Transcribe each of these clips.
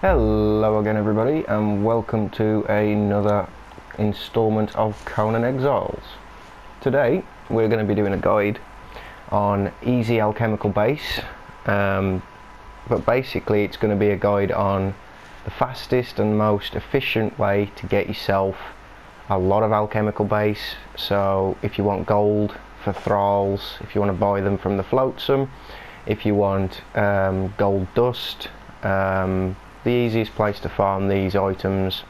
Hello again everybody, and welcome to another installment of Conan Exiles. Today we're going to be doing a guide on easy alchemical base, but basically it's going to be a guide on the fastest and most efficient way to get yourself a lot of alchemical base. So if you want gold for thralls, if you want to buy them from the flotsam, if you want gold dust, the easiest place to farm these items,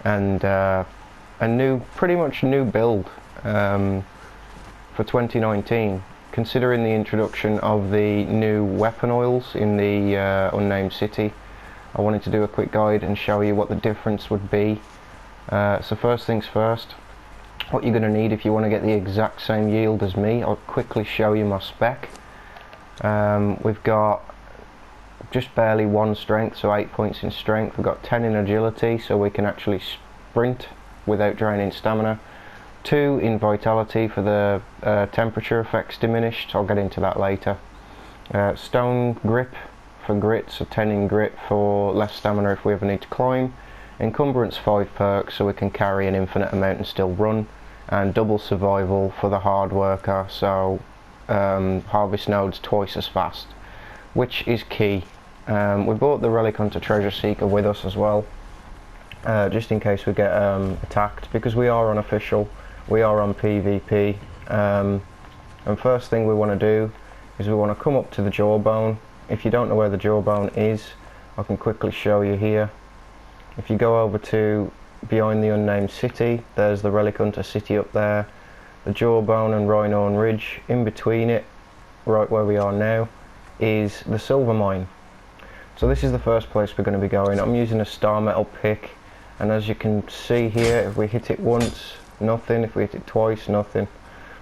and pretty much new build for 2019, considering the introduction of the new weapon oils in the unnamed city. I wanted to do a quick guide and show you what the difference would be. So first things first, what you're going to need if you want to get the exact same yield as me. I'll quickly show you my spec. We've got just barely 1 strength, so 8 points in strength. We've got 10 in agility, so we can actually sprint without draining stamina. 2 in vitality for the temperature effects diminished. I'll get into that later. Stone grip for grit, so 10 in grit for less stamina if we ever need to climb. Encumbrance 5 perks, so we can carry an infinite amount and still run. And double survival for the hard worker, so harvest nodes twice as fast, which is key. We bought the Relic Hunter Treasure Seeker with us as well, just in case we get attacked, because we are unofficial, we are on PvP. And first thing we want to do is we want to come up to the jawbone. If you don't know where the jawbone is, I can quickly show you here. If you go over to behind the unnamed city, there's the Relic Hunter city up there, the jawbone and Rhinehorn Ridge. In between it, right where we are now, is the silver mine. So this is the first place we're going to be going. I'm using a star metal pick, and as you can see here, if we hit it once, nothing. If we hit it twice, nothing.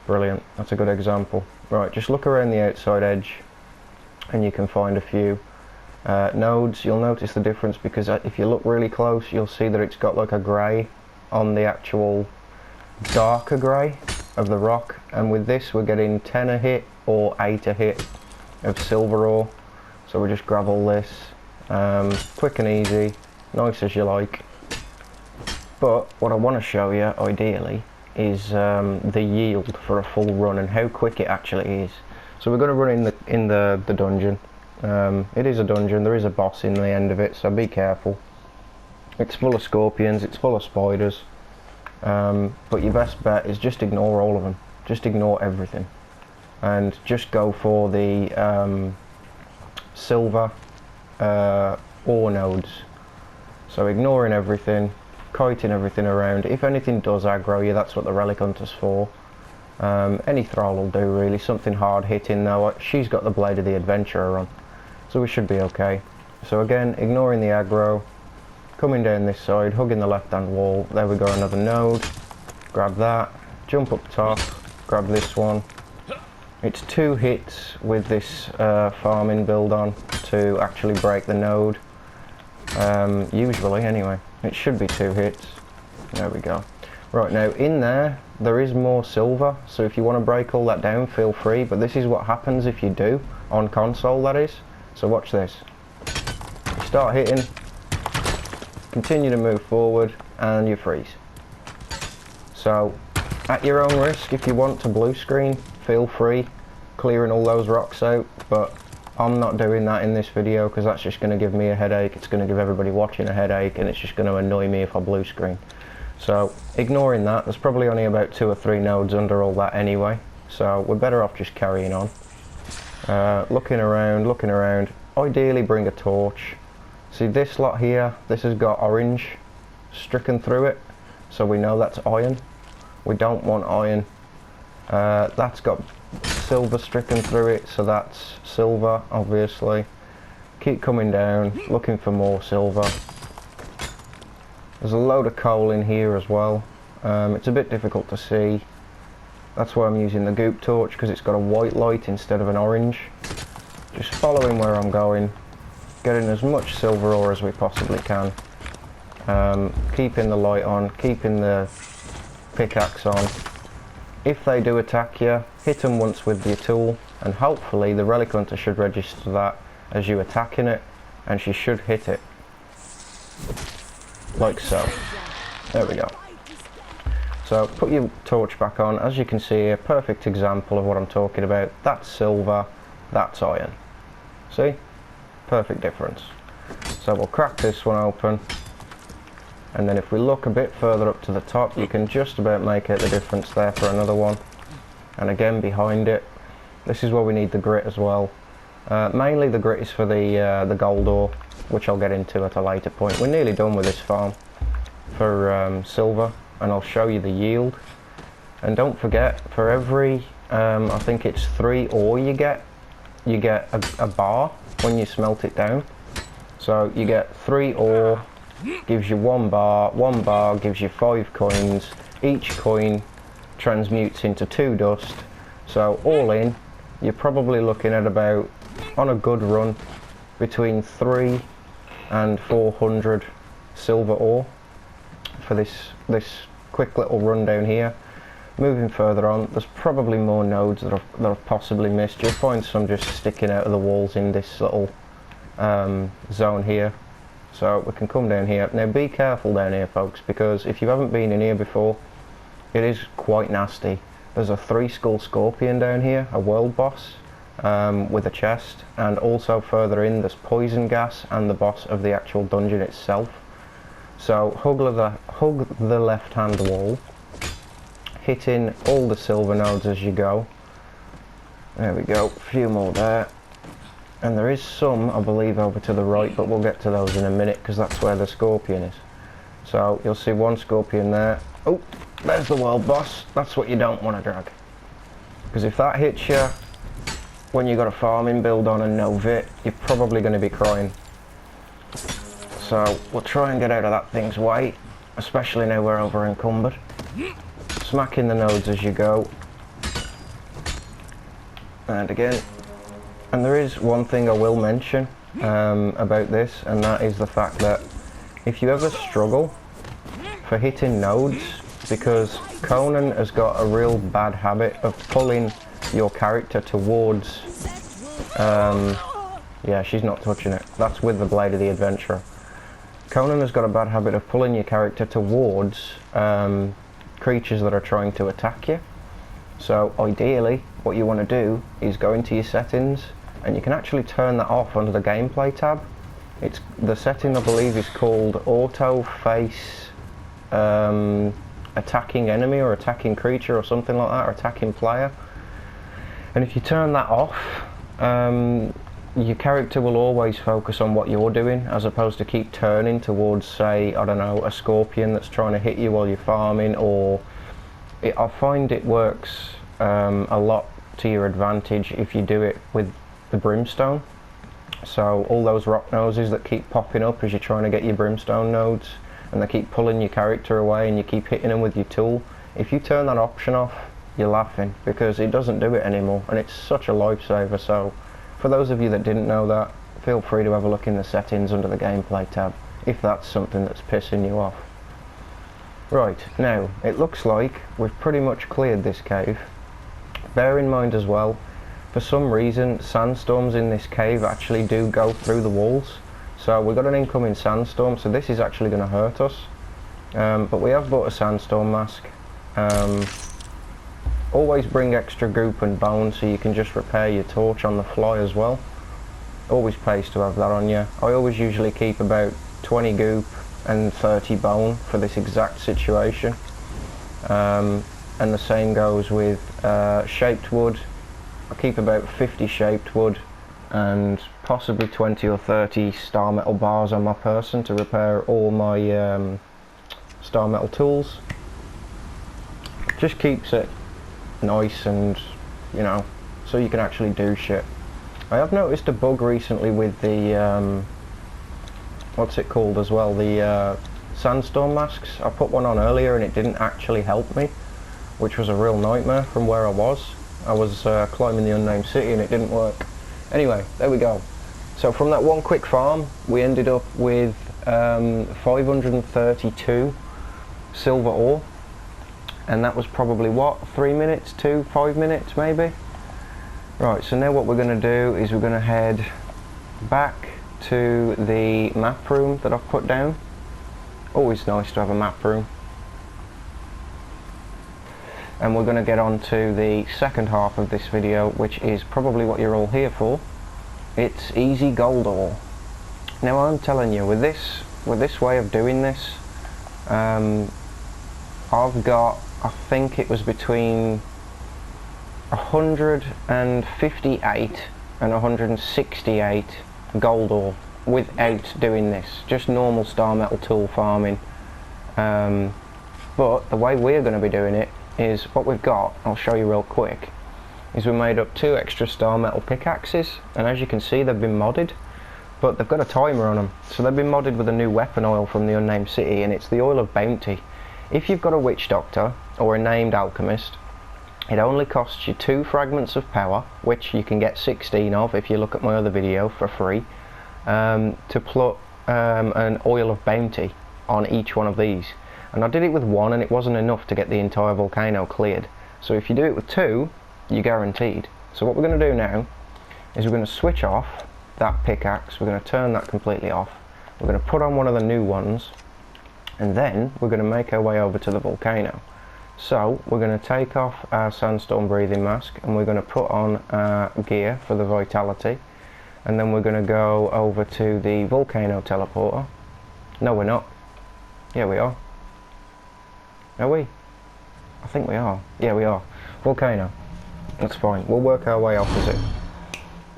Brilliant, that's a good example. Right, just look around the outside edge and you can find a few nodes. You'll notice the difference, because if you look really close, you'll see that it's got like a grey on the actual darker grey of the rock, and with this we're getting 10 a hit or 8 a hit of silver ore. So we just grab all this, quick and easy, nice as you like. But what I want to show you ideally is the yield for a full run and how quick it actually is. So we're going to run in the dungeon. It is a dungeon, there is a boss in the end of it, so be careful. It's full of scorpions, it's full of spiders, but your best bet is just ignore all of them. Just ignore everything, and just go for the silver ore nodes. So ignoring everything, kiting everything around. If anything does aggro you, that's what the Relic Hunter's for. Any thrall will do really, something hard hitting though. She's got the Blade of the Adventurer on, so we should be okay. So again, ignoring the aggro, coming down this side, hugging the left hand wall. There we go, another node. Grab that, jump up top, grab this one. It's 2 hits with this farming build on to actually break the node. Usually anyway, it should be 2 hits. There we go. Right, now in there is more silver, so if you want to break all that down, feel free, but this is what happens if you do, on console that is. So watch this. You start hitting, continue to move forward, and you freeze. So at your own risk, if you want to blue screen, feel free, clearing all those rocks out, but I'm not doing that in this video because that's just going to give me a headache. It's going to give everybody watching a headache, and it's just going to annoy me if I blue screen. So ignoring that, there's probably only about 2 or 3 nodes under all that anyway, so we're better off just carrying on. Looking around, ideally bring a torch. See this lot here, this has got orange stricken through it, so we know that's iron. We don't want iron. That's got silver stricken through it, so that's silver obviously. Keep coming down, looking for more silver. There's a load of coal in here as well. It's a bit difficult to see. That's why I'm using the goop torch, because it's got a white light instead of an orange. Just following where I'm going, getting as much silver ore as we possibly can. Keeping the light on, keeping the pickaxe on. If they do attack you, hit them once with your tool, and hopefully the Relic Hunter should register that as you attacking it, and she should hit it. like so. There we go. So put your torch back on. As you can see, a perfect example of what I'm talking about. That's silver, that's iron. See? Perfect difference. So we'll crack this one open, and then if we look a bit further up to the top, you can just about make out the difference there for another one. And again behind it, this is where we need the grit as well. Mainly the grit is for the gold ore, which I'll get into at a later point. We're nearly done with this farm for silver, and I'll show you the yield. And don't forget, for every I think it's 3 ore you get a bar when you smelt it down. So you get 3 ore, gives you 1 bar, 1 bar gives you 5 coins, each coin transmutes into 2 dust. So all in, you're probably looking at about, on a good run, between 3 and 400 silver ore for this quick little run down here. Moving further on, there's probably more nodes that I've possibly missed. You'll find some just sticking out of the walls in this little zone here. So we can come down here. Now be careful down here, folks, because if you haven't been in here before, it is quite nasty. There's a 3-skull scorpion down here, a world boss, with a chest, and also further in there's poison gas and the boss of the actual dungeon itself. So hug the left hand wall, hitting all the silver nodes as you go. There we go, a few more there. And there is some, I believe, over to the right, but we'll get to those in a minute because that's where the scorpion is. So you'll see 1 scorpion there. Oh, there's the world boss. That's what you don't want to drag, because if that hits you when you've got a farming build on and no vit, you're probably going to be crying. So we'll try and get out of that thing's way, especially now we're over encumbered. Smacking the nodes as you go. And again. And there is one thing I will mention about this, and that is the fact that if you ever struggle for hitting nodes, because Conan has got a real bad habit of pulling your character towards, yeah, she's not touching it, that's with the Blade of the Adventurer. Conan has got a bad habit of pulling your character towards creatures that are trying to attack you. So ideally, what you want to do is go into your settings, and you can actually turn that off under the gameplay tab. It's the setting, I believe, is called auto face attacking enemy or attacking creature or something like that, or attacking player. And if you turn that off, your character will always focus on what you're doing, as opposed to keep turning towards, say, I don't know, a scorpion that's trying to hit you while you're farming. Or I find it works a lot to your advantage if you do it with the brimstone. So all those rock noses that keep popping up as you're trying to get your brimstone nodes, and they keep pulling your character away and you keep hitting them with your tool, if you turn that option off, you're laughing, because it doesn't do it anymore, and it's such a lifesaver. So for those of you that didn't know that, feel free to have a look in the settings under the gameplay tab if that's something that's pissing you off. Right, now it looks like we've pretty much cleared this cave. Bear in mind as well, for some reason sandstorms in this cave actually do go through the walls. So we've got an incoming sandstorm, so this is actually going to hurt us. But we have bought a sandstorm mask. Always bring extra goop and bone so you can just repair your torch on the fly as well. Always pays to have that on you. I always usually keep about 20 goop and 30 bone for this exact situation. And the same goes with shaped wood. I keep about 50 shaped wood and possibly 20 or 30 star metal bars on my person to repair all my star metal tools. Just keeps it nice, and you know, so you can actually do shit. I have noticed a bug recently with the what's it called as well, the sandstorm masks. I put one on earlier and it didn't actually help me, which was a real nightmare from where I was. I was climbing the unnamed city and it didn't work. Anyway, there we go. So from that one quick farm, we ended up with 532 silver ore, and that was probably what, 3 minutes to 5 minutes maybe. Right, so now what we're going to do is we're going to head back to the map room that I've put down. Always nice to have a map room. And we're going to get on to the second half of this video, which is probably what you're all here for. It's easy gold ore. Now I'm telling you, with this way of doing this, I've got, I think it was between 158 and 168 gold ore without doing this, just normal star metal tool farming. But the way we're going to be doing it is what we've got, I'll show you real quick, is we made up 2 extra star metal pickaxes, and as you can see they've been modded, but they've got a timer on them. So they've been modded with a new weapon oil from the Unnamed City, and it's the Oil of Bounty. If you've got a witch doctor or a named alchemist, it only costs you 2 fragments of power, which you can get 16 of if you look at my other video for free, to put an Oil of Bounty on each one of these. And I did it with 1 and it wasn't enough to get the entire volcano cleared. So if you do it with 2, you're guaranteed. So what we're going to do now is we're going to switch off that pickaxe, we're going to turn that completely off, we're going to put on one of the new ones, and then we're going to make our way over to the volcano. So we're going to take off our sandstorm breathing mask and we're going to put on our gear for the vitality, and then we're going to go over to the volcano teleporter. No, we're not. Yeah, we are. Are we? I think we are. Yeah, we are. Volcano. That's fine. We'll work our way opposite.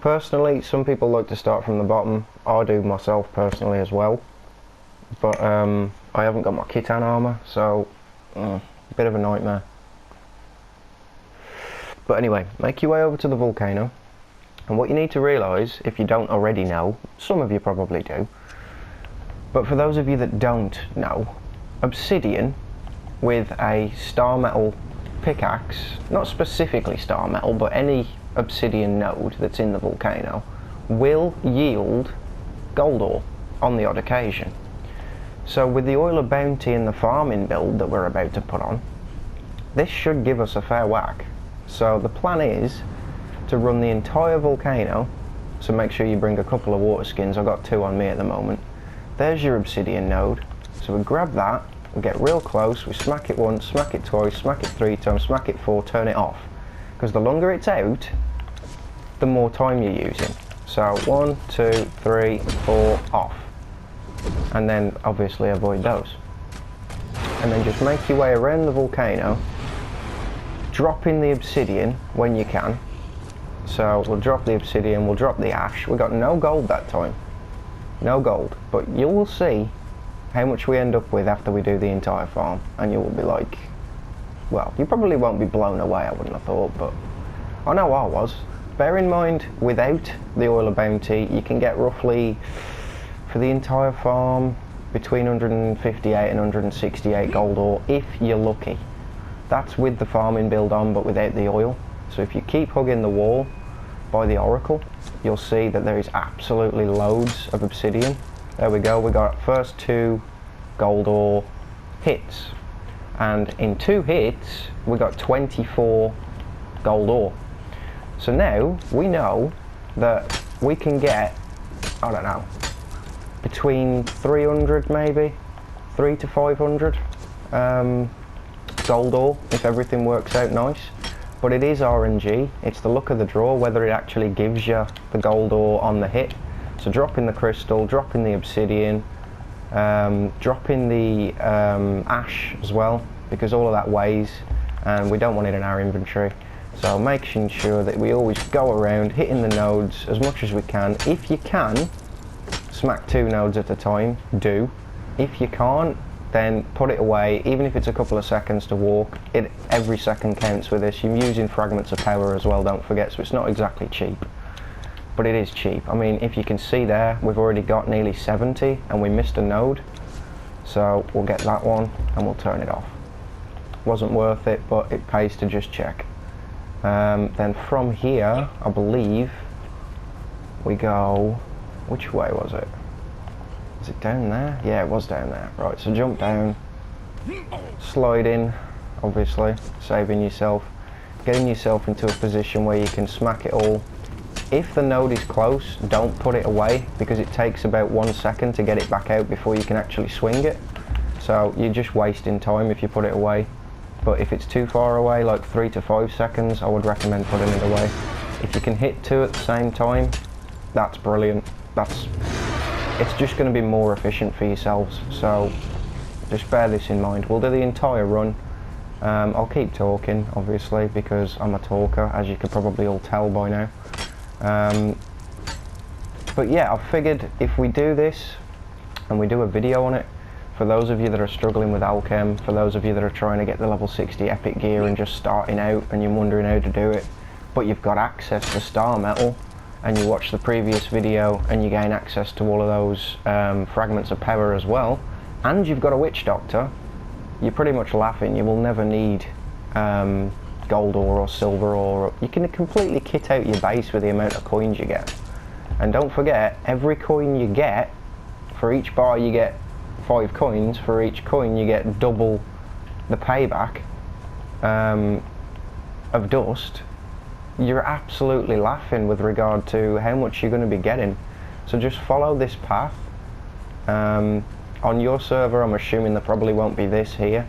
Personally, some people like to start from the bottom. I do myself personally as well. But I haven't got my Khitan armour, so a bit of a nightmare. But anyway, make your way over to the volcano. And what you need to realise, if you don't already know, some of you probably do, but for those of you that don't know, obsidian with a star metal pickaxe, not specifically star metal, but any obsidian node that's in the volcano, will yield gold ore on the odd occasion. So with the Oil of Bounty and the farming build that we're about to put on, this should give us a fair whack. So the plan is to run the entire volcano, so make sure you bring a couple of water skins. I've got 2 on me at the moment. There's your obsidian node, so we grab that, we get real close, we smack it once, smack it twice, smack it 3 times, smack it 4, turn it off. Because the longer it's out, the more time you're using. So 1, 2, 3, 4, off. And then obviously avoid those. And then just make your way around the volcano, dropping the obsidian when you can. So we'll drop the obsidian, we'll drop the ash. We got no gold that time. No gold. But you will see how much we end up with after we do the entire farm, and you will be like, well, you probably won't be blown away, I wouldn't have thought, but I know I was. Bear in mind, without the Oil of Bounty, you can get roughly, for the entire farm, between 158 and 168 gold ore, if you're lucky. That's with the farming build on, but without the oil. So if you keep hugging the wall by the oracle, you'll see that there is absolutely loads of obsidian. There we go, we got first 2 gold ore hits, and in 2 hits we got 24 gold ore. So now we know that we can get, I don't know, between 300 maybe, 3 to 500 gold ore if everything works out nice. But it is RNG, it's the luck of the draw whether it actually gives you the gold ore on the hit. So dropping the crystal, dropping the obsidian, dropping the ash as well, because all of that weighs and we don't want it in our inventory. So making sure that we always go around hitting the nodes as much as we can. If you can, smack 2 nodes at a time, do. If you can't, then put it away, even if it's a couple of seconds to walk. Every second counts with this. You're using fragments of power as well, don't forget, so it's not exactly cheap. But it is cheap. I mean, if you can see there, we've already got nearly 70 and we missed a node. So we'll get that one and we'll turn it off. Wasn't worth it, but it pays to just check. Then from here, I believe, we go, which way was it? Was it down there? Yeah, it was down there. Right, so jump down, slide in, obviously, saving yourself, getting yourself into a position where you can smack it all If the node is close, don't put it away, because it takes about 1 second to get it back out before you can actually swing it. So you're just wasting time if you put it away. But if it's too far away, like 3 to 5 seconds, I would recommend putting it away. If you can hit 2 at the same time, that's brilliant. It's just going to be more efficient for yourselves, so just bear this in mind. We'll do the entire run. I'll keep talking, obviously, because I'm a talker, as you could probably all tell by now. But yeah, I figured if we do this and we do a video on it, for those of you that are struggling with Alchem, for those of you that are trying to get the level 60 epic gear and just starting out and you're wondering how to do it, but you've got access to star metal, and you watch the previous video and you gain access to all of those fragments of power as well, and you've got a witch doctor, you're pretty much laughing. You will never need gold ore or silver ore. You can completely kit out your base with the amount of coins you get. And don't forget, every coin you get, for each bar you get 5 coins, for each coin you get double the payback of dust. You're absolutely laughing with regard to how much you're going to be getting. So just follow this path. On your server, I'm assuming there probably won't be this here,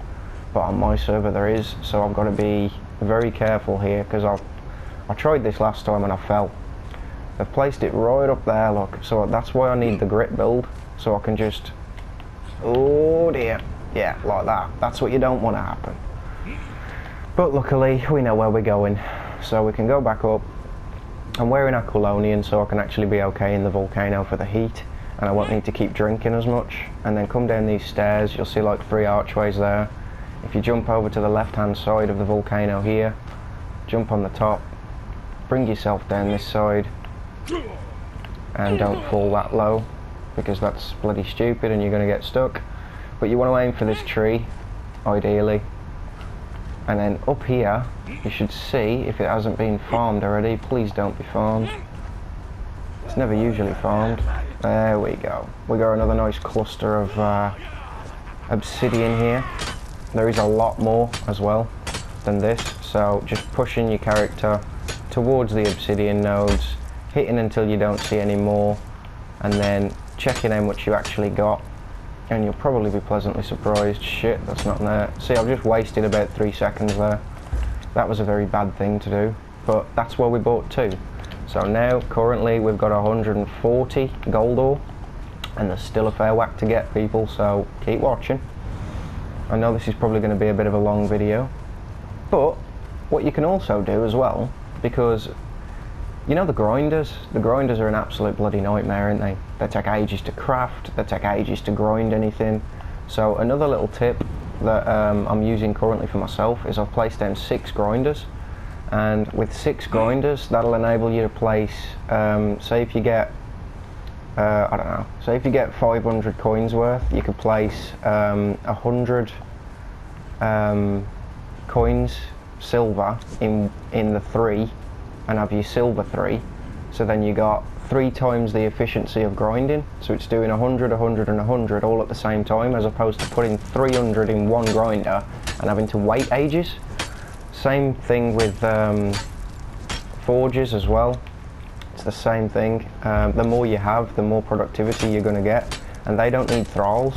but on my server there is, so I've got to be very careful here, because I tried this last time and I fell. I've placed it right up there, look, so that's why I need the grit build, so I can just, oh dear, yeah, like that. That's what you don't want to happen. But luckily, we know where we're going, so we can go back up. I'm wearing Aquilonian, so I can actually be okay in the volcano for the heat, and I won't need to keep drinking as much. And then come down these stairs, you'll see like 3 archways there. If you jump over to the left hand side of the volcano here, jump on the top, bring yourself down this side, and don't fall that low, because that's bloody stupid and you're going to get stuck. But you want to aim for this tree, ideally. And then up here, you should see, if it hasn't been farmed already, please don't be farmed. It's never usually farmed. There we go. We got another nice cluster of obsidian here. There is a lot more as well than this, so just pushing your character towards the obsidian nodes, hitting until you don't see any more, and then checking how much you actually got, and you'll probably be pleasantly surprised. Shit, that's not there. See, I've just wasted about 3 seconds there. That was a very bad thing to do, but that's where we bought 2. So now, currently, we've got 140 gold ore, and there's still a fair whack to get, people, so keep watching. I know this is probably going to be a bit of a long video, but what you can also do as well, because you know the grinders are an absolute bloody nightmare, aren't they? They take ages to craft, they take ages to grind anything. So another little tip that I'm using currently for myself is I've placed down 6 grinders, and with 6 grinders that'll enable you to place, say if you get I don't know, say if you get 500 coins worth, you could place 100 coins silver in the 3 and have your silver 3, so then you got 3 times the efficiency of grinding, so it's doing 100, 100 and 100 all at the same time, as opposed to putting 300 in one grinder and having to wait ages. Same thing with forges as well. It's the same thing. The more you have, the more productivity you're going to get, and they don't need thralls,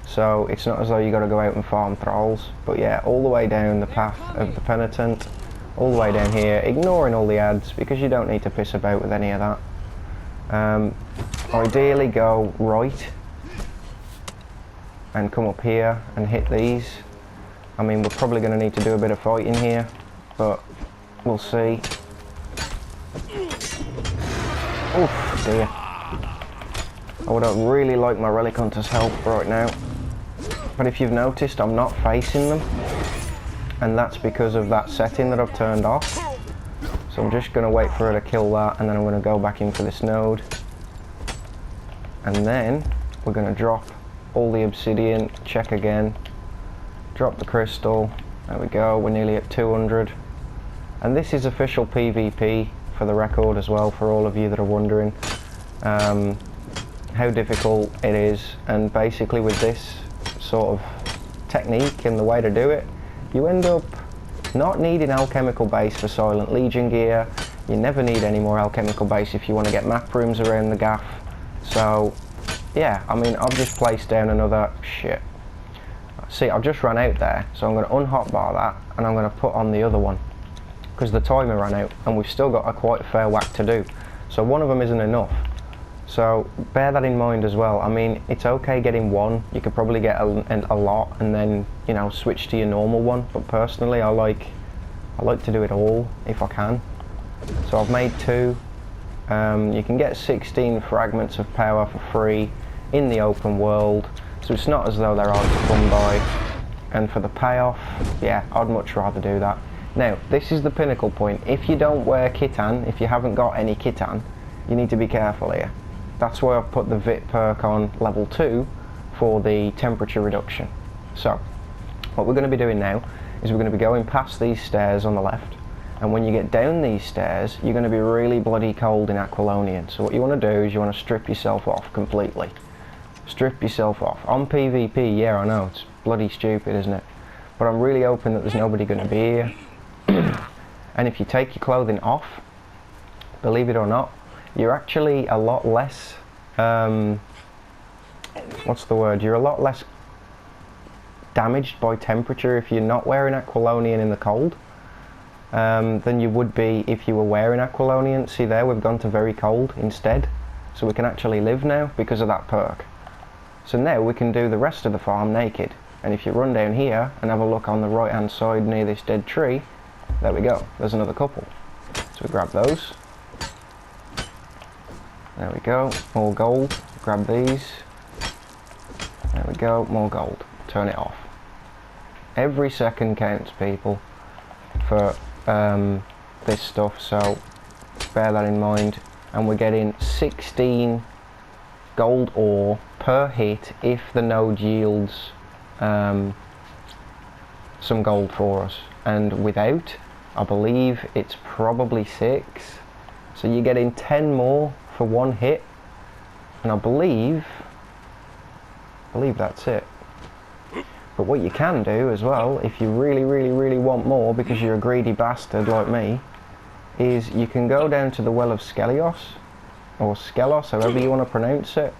so it's not as though you got to go out and farm thralls. But yeah, all the way down the path of the penitent, all the way down here, ignoring all the ads, because you don't need to piss about with any of that. Ideally go right and come up here and hit these. I mean, we're probably going to need to do a bit of fighting here, but we'll see. Oof, dear. I would really like my relic hunters help right now, but if you've noticed, I'm not facing them, and that's because of that setting that I've turned off. So I'm just going to wait for her to kill that, and then I'm going to go back in for this node, and then we're going to drop all the obsidian, check again, drop the crystal. There we go, we're nearly at 200, and this is official PvP for the record as well, for all of you that are wondering how difficult it is. And basically with this sort of technique and the way to do it, you end up not needing alchemical base for Silent Legion gear, You never need any more alchemical base if you want to get map rooms around the gaff. So yeah, I mean, I've just placed down another shit. See, I've just run out there, so I'm going to unhotbar that and I'm going to put on the other one because the timer ran out and we've still got a quite fair whack to do. So one of them isn't enough. So bear that in mind as well. I mean, it's okay getting one. You could probably get a lot and then, you know, switch to your normal one. But personally, I like to do it all if I can. So I've made 2. You can get 16 fragments of power for free in the open world. So it's not as though they're hard to come by. And for the payoff, yeah, I'd much rather do that. Now, this is the pinnacle point. If you don't wear Kitan, if you haven't got any Kitan, you need to be careful here. That's why I've put the Vit perk on level 2 for the temperature reduction. So, what we're going to be doing now is we're going to be going past these stairs on the left. And when you get down these stairs, you're going to be really bloody cold in Aquilonian. So what you want to do is you want to strip yourself off completely. Strip yourself off. On PvP, yeah, I know, it's bloody stupid, isn't it? But I'm really hoping that there's nobody going to be here. And if you take your clothing off, believe it or not, you're actually a lot less, what's the word? You're a lot less damaged by temperature if you're not wearing Aquilonian in the cold than you would be if you were wearing Aquilonian. See there, we've gone to very cold instead. So we can actually live now because of that perk. So now we can do the rest of the farm naked. And if you run down here and have a look on the right hand side near this dead tree, there we go, there's another couple. So we grab those. There we go, more gold, grab these. There we go, more gold, turn it off. Every second counts, people, for this stuff, so bear that in mind. And we're getting 16 gold ore per hit if the node yields some gold for us. And without, I believe it's probably 6. So you're getting 10 more for one hit. And I believe that's it. But what you can do as well, if you really want more because you're a greedy bastard like me, is you can go down to the Well of Skelios, or Skelos, however you want to pronounce it,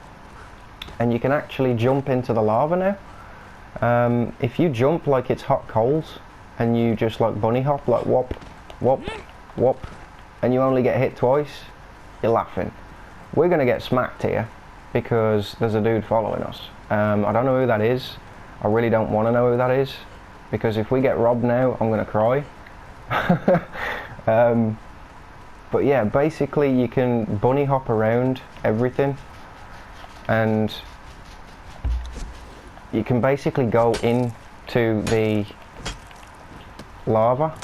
and you can actually jump into the lava now. If you jump like it's hot coals, and you just like bunny hop, like whop, whop, whop, and you only get hit twice, you're laughing. We're going to get smacked here, because there's a dude following us. I don't know who that is. I really don't want to know who that is, because if we get robbed now, I'm going to cry. But yeah, basically you can bunny hop around everything, and you can basically go into the lava.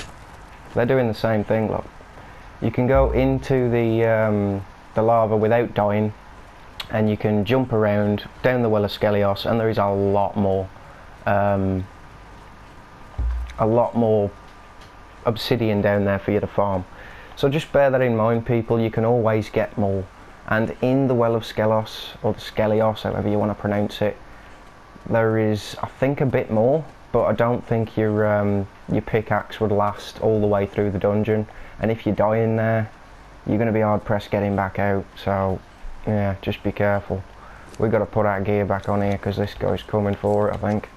They're doing the same thing, look. You can go into the lava without dying, and you can jump around down the Well of Skelios, and there is a lot more obsidian down there for you to farm. So just bear that in mind, people. You can always get more. And in the Well of Skelos, or the Skelios, however you want to pronounce it, there is, I think, a bit more, but I don't think your pickaxe would last all the way through the dungeon. And if you die in there, you're going to be hard pressed getting back out. So yeah, just be careful. We've got to put our gear back on here because this guy's coming for it, I think.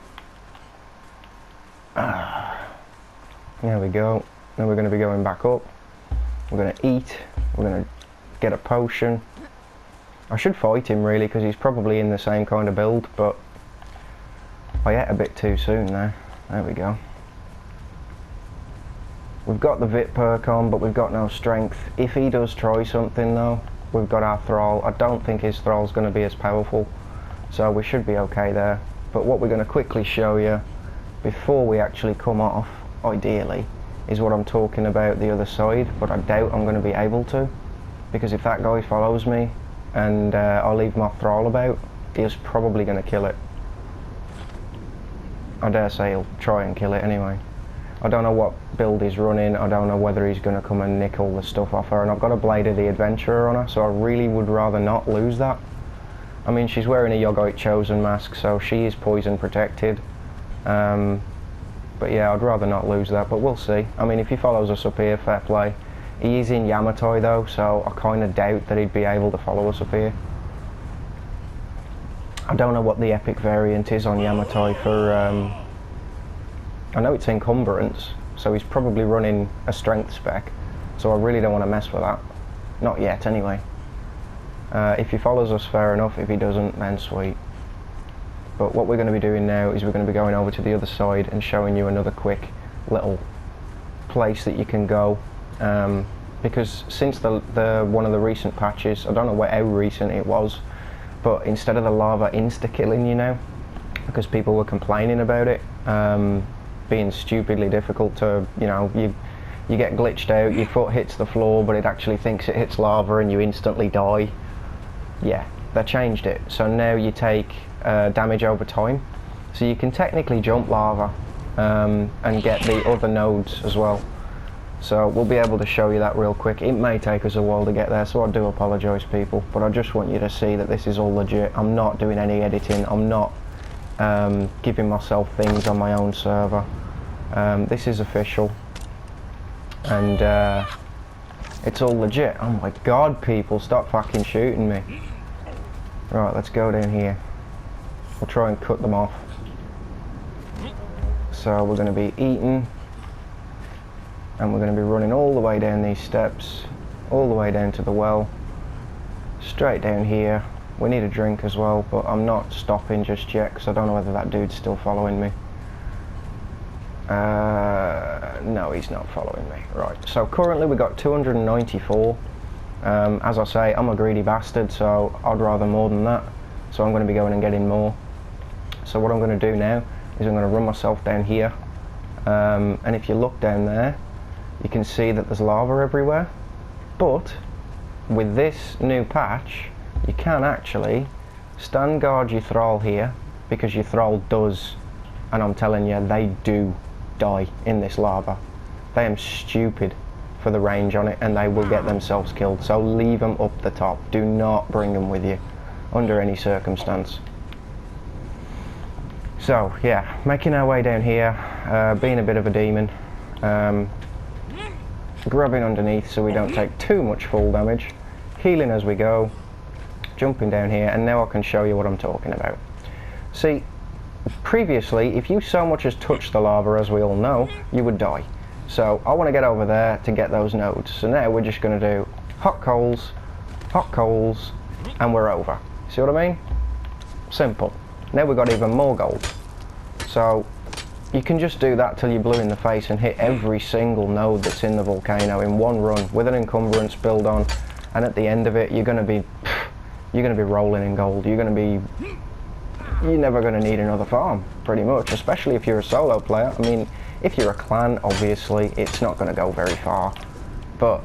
There we go. Now we're going to be going back up. We're going to eat. We're going to get a potion. I should fight him really because he's probably in the same kind of build, but I ate a bit too soon there. There we go. We've got the Vit perk on, but we've got no strength. If he does try something though, we've got our Thrall. I don't think his Thrall's going to be as powerful, so we should be okay there. But what we're going to quickly show you before we actually come off, ideally, is what I'm talking about the other side, but I doubt I'm going to be able to, because if that guy follows me and I leave my Thrall about, he's probably going to kill it. I dare say he'll try and kill it anyway. I don't know what build he's running. I don't know whether he's going to come and nick all the stuff off her, and I've got a Blade of the Adventurer on her, so I really would rather not lose that. I mean, she's wearing a Yogite Chosen mask, so she is poison protected. But yeah, I'd rather not lose that, but we'll see. I mean, if he follows us up here, fair play. He is in Yamatai though, so I kind of doubt that he'd be able to follow us up here. I don't know what the epic variant is on Yamatai for, I know it's encumbrance, so he's probably running a strength spec, so I really don't want to mess with that. Not yet anyway. If he follows us, fair enough. If he doesn't, then sweet. But what we're going to be doing now is we're going to be going over to the other side and showing you another quick little place that you can go, because since the one of the recent patches, I don't know how recent it was, but instead of the lava insta-killing you now, because people were complaining about it being stupidly difficult to, you know, you get glitched out, your foot hits the floor but it actually thinks it hits lava and you instantly die. Yeah, they changed it, so now you take damage over time, so you can technically jump lava and get the other nodes as well. So we'll be able to show you that real quick. It may take us a while to get there, so I do apologise people, but I just want you to see that this is all legit. I'm not doing any editing, I'm not giving myself things on my own server. This is official, and it's all legit. Oh my god people, stop fucking shooting me. Right, let's go down here. We'll try and cut them off. So we're going to be eating, and we're going to be running all the way down these steps, all the way down to the well, straight down here. We need a drink as well, but I'm not stopping just yet because I don't know whether that dude's still following me. No, he's not following me. Right, so currently we got 294. As I say, I'm a greedy bastard, so I'd rather more than that, so I'm going to be going and getting more. So what I'm going to do now is I'm going to run myself down here, and if you look down there you can see that there's lava everywhere, but with this new patch you can actually stand guard your thrall here, because your thrall does, and I'm telling you, they do die in this lava. They am stupid for the range on it, and they will get themselves killed, so leave them up the top. Do not bring them with you under any circumstance. So yeah, making our way down here, being a bit of a demon, grabbing underneath so we don't take too much fall damage, healing as we go, jumping down here, and now I can show you what I'm talking about. See, previously if you so much as touched the lava, as we all know, you would die. So I want to get over there to get those nodes, so now we're just going to do hot coals, and we're over. See what I mean? Simple. Now we've got even more gold, so you can just do that till you're blue in the face and hit every single node that's in the volcano in one run with an encumbrance build on, and at the end of it you're going to be rolling in gold. You're never going to need another farm, pretty much, especially if you're a solo player. I mean, if you're a clan, obviously it's not going to go very far, but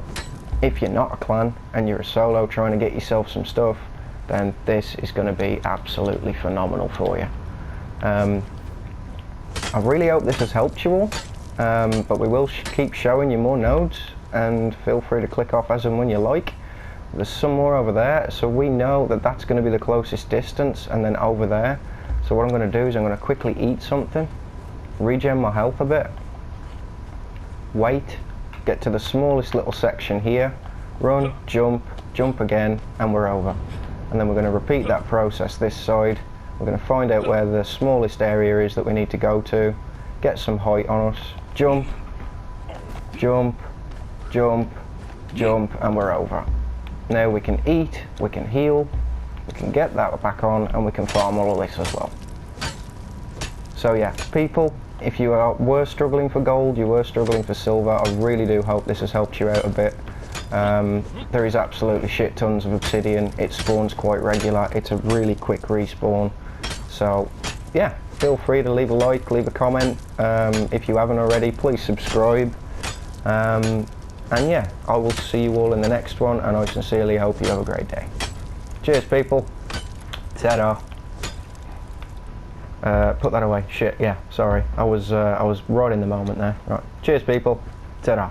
if you're not a clan and you're a solo trying to get yourself some stuff, then this is going to be absolutely phenomenal for you. I really hope this has helped you all, but we will keep showing you more nodes, and feel free to click off as and when you like. There's some more over there, so we know that that's going to be the closest distance, and then over there. So what I'm going to do is I'm going to quickly eat something, regen my health a bit, wait, get to the smallest little section here, run, jump again, and we're over. And then we're going to repeat that process this side. We're going to find out where the smallest area is that we need to go to, get some height on us, jump, and we're over. Now we can eat, we can heal, we can get that back on, and we can farm all of this as well. So yeah, people, if you were struggling for gold, you were struggling for silver, I really do hope this has helped you out a bit. There is absolutely shit tons of obsidian, it spawns quite regular, it's a really quick respawn. So yeah, feel free to leave a like, leave a comment. If you haven't already, please subscribe. And yeah, I will see you all in the next one, and I sincerely hope you have a great day. Cheers people. Ta-da. Put that away. Shit, yeah, sorry. I was right in the moment there. Right. Cheers people. Ta-da.